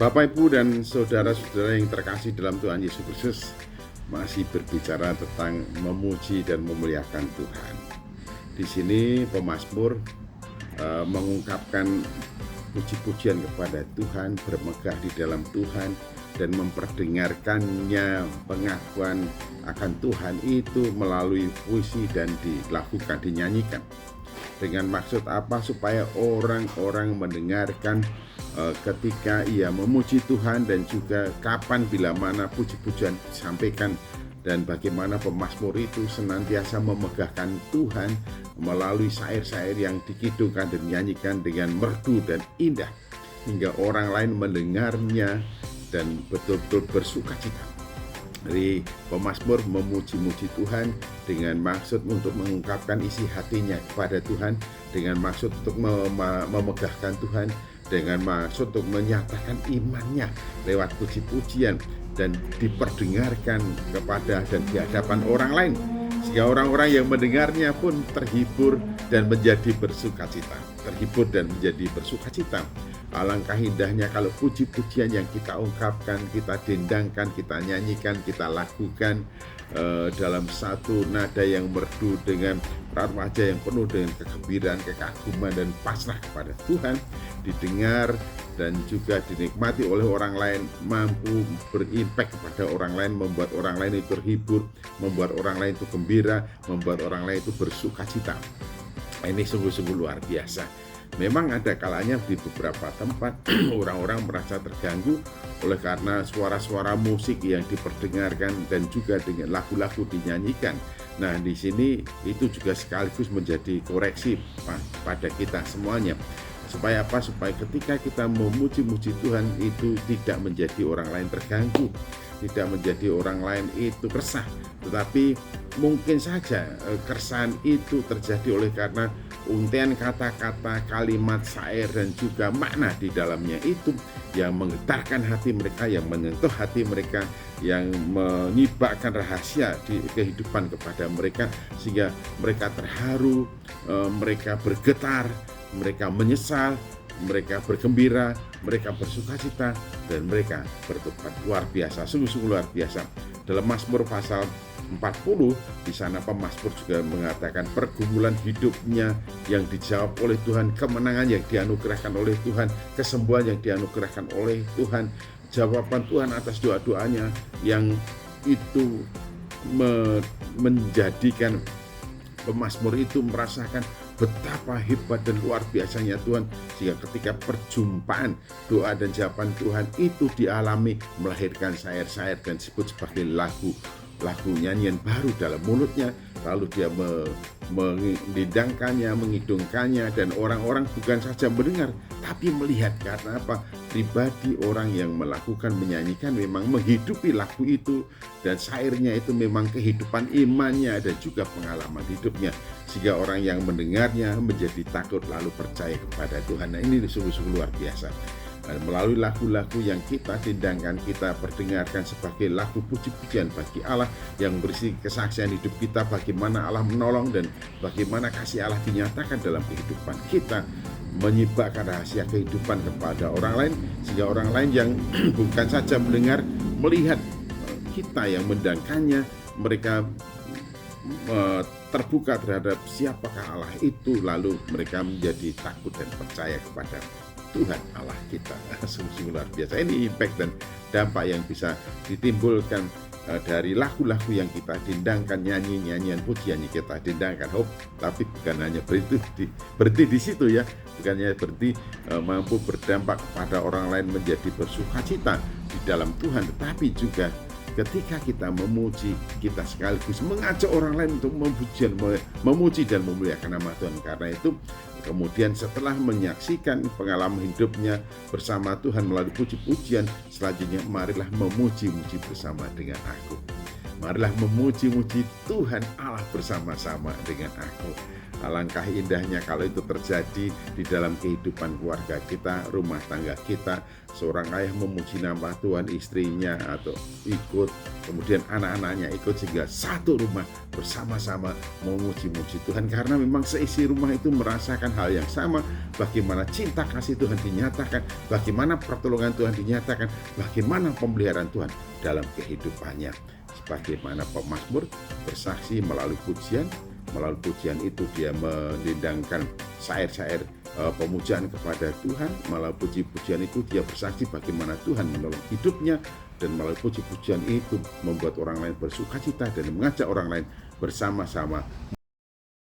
Bapak, Ibu, dan saudara-saudara yang terkasih dalam Tuhan Yesus Kristus, masih berbicara tentang memuji dan memuliakan Tuhan. Di sini pemazmur mengungkapkan puji-pujian kepada Tuhan, bermegah di dalam Tuhan, dan memperdengarkannya pengakuan akan Tuhan itu melalui puisi dan dilakukan, dinyanyikan. Dengan maksud apa? Supaya orang-orang mendengarkan ketika ia memuji Tuhan, dan juga kapan bila mana puji-pujian disampaikan, dan bagaimana pemazmur itu senantiasa memegahkan Tuhan melalui syair-syair yang dikidungkan dan dinyanyikan dengan merdu dan indah, hingga orang lain mendengarnya dan betul-betul bersukacita. Jadi pemazmur memuji-muji Tuhan dengan maksud untuk mengungkapkan isi hatinya kepada Tuhan, dengan maksud untuk memegahkan Tuhan, dengan maksud untuk menyatakan imannya lewat puji-pujian dan diperdengarkan kepada dan di hadapan orang lain, sehingga orang-orang yang mendengarnya pun terhibur dan menjadi bersukacita. Terhibur dan menjadi bersukacita. Alangkah indahnya kalau puji-pujian yang kita ungkapkan, kita dendangkan, kita nyanyikan, kita lakukan dalam satu nada yang merdu, dengan raut wajah yang penuh dengan kegembiraan, kekaguman, dan pasrah kepada Tuhan, didengar dan juga dinikmati oleh orang lain, mampu berimpact kepada orang lain, membuat orang lain itu terhibur, membuat orang lain itu gembira, membuat orang lain itu bersukacita. Ini sungguh-sungguh luar biasa. Memang ada kalanya di beberapa tempat orang-orang merasa terganggu oleh karena suara-suara musik yang diperdengarkan dan juga dengan lagu-lagu dinyanyikan. Nah, di sini itu juga sekaligus menjadi koreksi pada kita semuanya. Supaya apa? Supaya ketika kita memuji-muji Tuhan itu tidak menjadi orang lain terganggu, tidak menjadi orang lain itu resah, tetapi mungkin saja keresahan itu terjadi oleh karena untaian kata-kata, kalimat, syair, dan juga makna di dalamnya itu yang menggetarkan hati mereka, yang menyentuh hati mereka, yang menyibakkan rahasia di kehidupan kepada mereka, sehingga mereka terharu, mereka bergetar, mereka menyesal, mereka bergembira, mereka bersukacita, dan mereka bertobat. Luar biasa, sungguh-sungguh luar biasa. Dalam Mazmur pasal 40, di sana pemazmur juga mengatakan pergumulan hidupnya yang dijawab oleh Tuhan, kemenangan yang dianugerahkan oleh Tuhan, kesembuhan yang dianugerahkan oleh Tuhan, jawaban Tuhan atas doa-doanya yang itu menjadikan pemazmur itu merasakan betapa hebat dan luar biasanya Tuhan, sehingga ketika perjumpaan doa dan jawaban Tuhan itu dialami, melahirkan syair-syair dan disebut sebagai lagu nyanyian baru dalam mulutnya. Lalu dia mendendangkannya, mengidungkannya, dan orang-orang bukan saja mendengar tapi melihat. Karena apa? Pribadi orang yang melakukan, menyanyikan memang menghidupi lagu itu, dan syairnya itu memang kehidupan imannya dan juga pengalaman hidupnya, sehingga orang yang mendengarnya menjadi takut lalu percaya kepada Tuhan. Nah, ini sungguh-sungguh luar biasa. Dan melalui lagu-lagu yang kita dendangkan, kita perdengarkan sebagai lagu puji-pujian bagi Allah yang berisi kesaksian hidup kita, bagaimana Allah menolong dan bagaimana kasih Allah dinyatakan dalam kehidupan kita, menyibakkan rahasia kehidupan kepada orang lain, sehingga orang lain yang bukan saja mendengar, melihat kita yang mendendangkannya, mereka terbuka terhadap siapakah Allah itu, lalu mereka menjadi takut dan percaya kepada Tuhan Allah kita. Sungguh luar biasa. Ini impact dan dampak yang bisa ditimbulkan dari lagu-lagu yang kita dendangkan, nyanyian pujian yang kita dendangkan. Tapi bukan hanya berhenti di situ ya, bukan hanya berhenti mampu berdampak kepada orang lain menjadi bersukacita di dalam Tuhan, tetapi juga ketika kita memuji, kita sekaligus mengajak orang lain untuk memuji dan memuliakan nama Tuhan. Karena itu kemudian setelah menyaksikan pengalaman hidupnya bersama Tuhan melalui puji-pujian, selanjutnya marilah memuji-muji bersama dengan aku. Marilah memuji-muji Tuhan Allah bersama-sama dengan aku. Alangkah indahnya kalau itu terjadi di dalam kehidupan keluarga kita, rumah tangga kita. Seorang ayah memuji nama Tuhan, istrinya atau ikut, kemudian anak-anaknya ikut, sehingga satu rumah bersama-sama memuji-muji Tuhan. Karena memang seisi rumah itu merasakan hal yang sama. Bagaimana cinta kasih Tuhan dinyatakan, bagaimana pertolongan Tuhan dinyatakan, bagaimana pemeliharaan Tuhan dalam kehidupannya. Sebagaimana pemazmur bersaksi melalui pujian itu dia mendendangkan syair-syair pemujaan kepada Tuhan. Melalui puji-pujian itu dia bersaksi bagaimana Tuhan menolong hidupnya, dan melalui puji-pujian itu membuat orang lain bersukacita dan mengajak orang lain bersama-sama